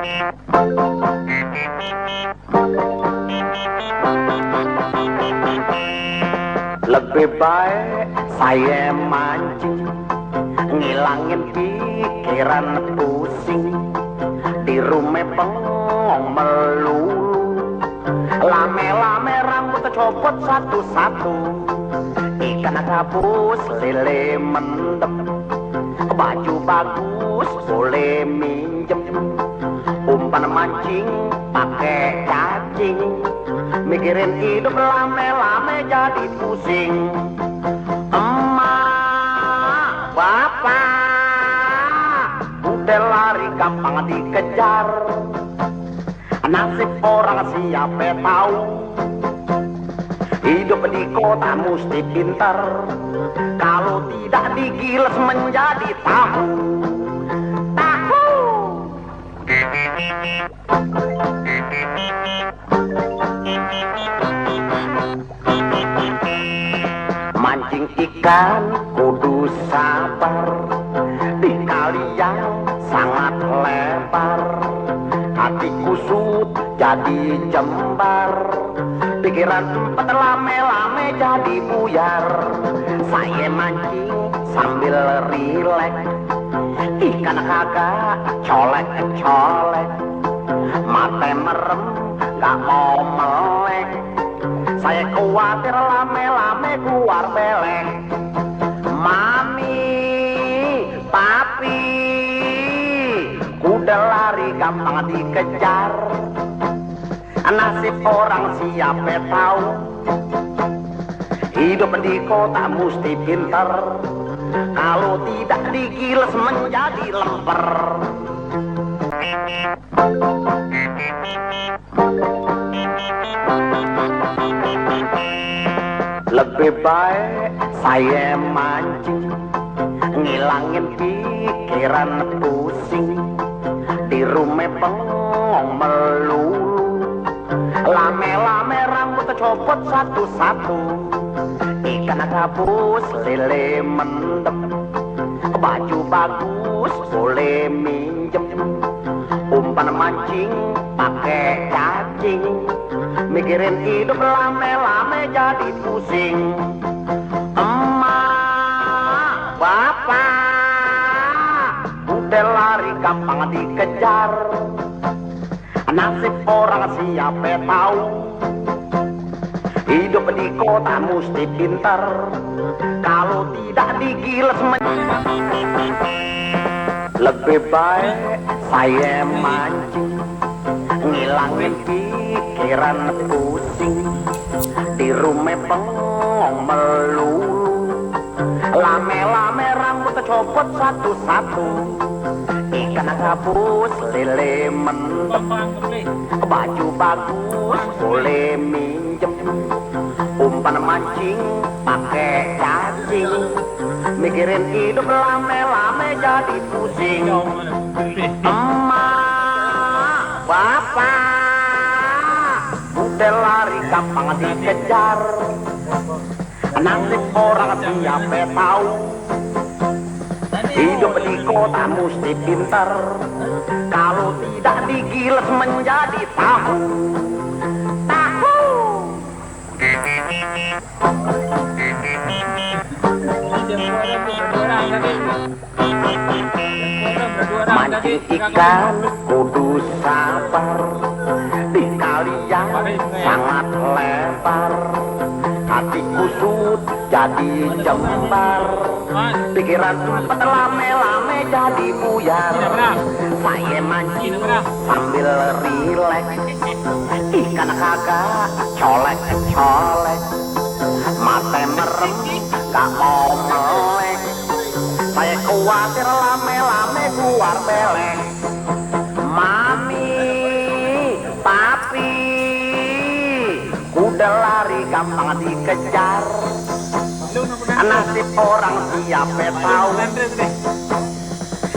Lebih baik saya mancing, ngilangin pikiran pusing. Di rumah bengong melulu, lame-lame rambut copot satu-satu. Ikan gabus lele mendem, baju bagus boleh minjem. Umpan mancing pakai cacing, mikirin hidup lame-lame jadi pusing. Emak, bapak, udah lari gampang dikejar. Nasib orang siapa tahu, hidup di kota mesti pintar. Kalau tidak digiles menjadi tahu. Mancing ikan kudu sabar, di kali yang sangat lebar. Hati kusut jadi jembar, pikiran empat lame-lame jadi buyar. Saya mancing sambil rileks, ikan kagak colek-colek. Mata merem gak mau melek, saya khawatir lame-lame keluar belek. Mami, papi, kuda lari gampang dikejar. Nasib orang siapa tahu, hidup di kota mesti pintar. Kalau tidak digiles menjadi lemper. Lebih baik saya mancing, ngilangin pikiran pusing. Di rumah bengong melulu, lame-lame rambut copot satu-satu. Ikan gabus lele mendem, baju bagus boleh minjem. Umpan mancing pakai cacing, mikirin hidup lame-lame jadi pusing. Emak, bapak, udah lari gampang dikejar. Nasib orang siapa tahu, hidup di kota mesti pintar. Kalau tidak digiles lebih baik saya mancing, ngilangin pikiran pusing. Di rumah bengong melulu, lame-lame rambut copot satu-satu. Ikan gabus lele mendem, baju bagus boleh minjem. Umpan mancing pakai cacing, mikirin hidup lame-lame jadi pusing. Emak, bapak, udah lari gampang dikejar. Nasib orang siapa tahu, hidup di kota mesti pintar. Kalau tidak digiles menjadi tahu. Mancing ikan kudu sabar, di kali yang sangat lebar. Hati kusut jadi jembar, pikiran sempat lame-lame jadi buyar. Saya mancing sambil rileks, ikan kagak colek-colek. Mata merem gak mau melek, saya khawatir lame-lame keluar belek. Mami, papi, kuda lari gampang dikejar. Nasib orang siapa tahu,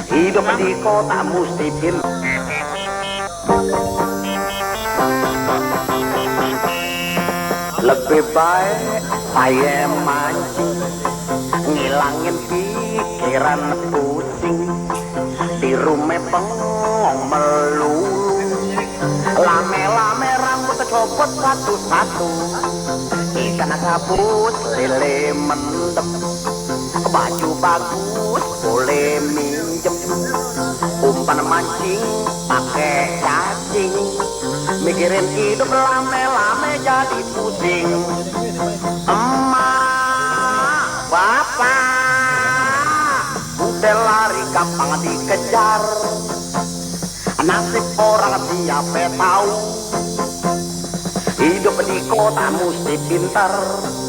hidup di kota mesti pintar. Lebih baik saya mancing, ngilangin pikiran pusing. Di rumah bengong melulu, copot satu-satu. Ikan gabus lele mendem, baju bagus boleh minjem, umpan mancing pakai cacing, mikirin hidup lame-lame jadi pusing. Emak, bapak, udah lari gampang dikejar, nasib orang siapa tahu, hidup di kota mesti pintar.